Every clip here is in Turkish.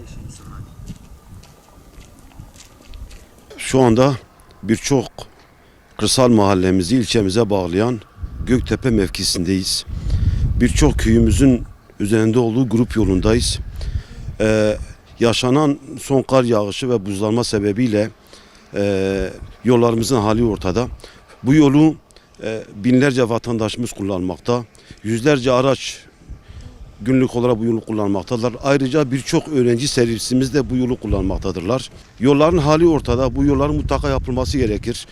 yaşıyorsun hali? Şu anda birçok kırsal mahallemizi ilçemize bağlayan Göktepe mevkisindeyiz. Birçok köyümüzün üzerinde olduğu grup yolundayız. Yaşanan son kar yağışı ve buzlanma sebebiyle yollarımızın hali ortada. Bu yolu binlerce vatandaşımız kullanmakta. Yüzlerce araç günlük olarak bu yolu kullanmaktadır. Ayrıca birçok öğrenci servisimiz de bu yolu kullanmaktadırlar. Yolların hali ortada. Bu yolların mutlaka yapılması gerekir.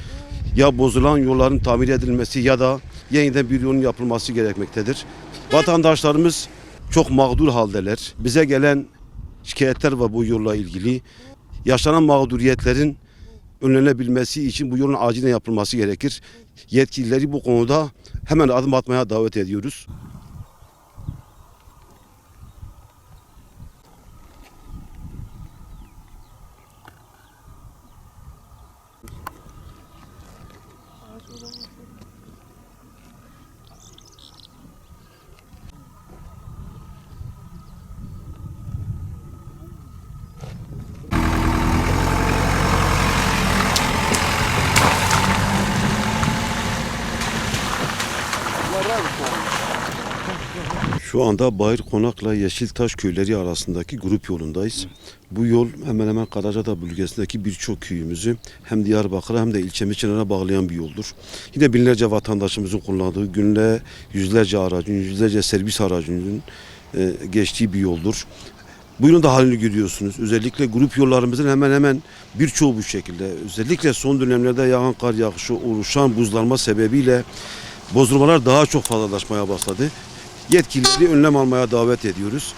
Ya bozulan yolların tamir edilmesi ya da yeniden bir yolun yapılması gerekmektedir. Vatandaşlarımız çok mağdur haldeler. Bize gelen şikayetler var bu yolla ilgili. Yaşanan mağduriyetlerin önlenebilmesi için bu yolun acilen yapılması gerekir. Yetkilileri bu konuda hemen adım atmaya davet ediyoruz. Şu anda Bayır Konak'la Yeşiltaş köyleri arasındaki grup yolundayız. Bu yol hemen hemen Karacadağ bölgesindeki birçok köyümüzü hem Diyarbakır'a hem de ilçemiz Çınar'a bağlayan bir yoldur. Yine binlerce vatandaşımızın kullandığı, günde yüzlerce aracın, yüzlerce servis aracının geçtiği bir yoldur. Bu yolun da halini görüyorsunuz. Özellikle grup yollarımızın hemen hemen birçoğu bu şekilde. Özellikle son dönemlerde yağan kar yağışı, oluşan buzlanma sebebiyle bozulmalar daha çok fazlalaşmaya başladı. Yetkilileri önlem almaya davet ediyoruz.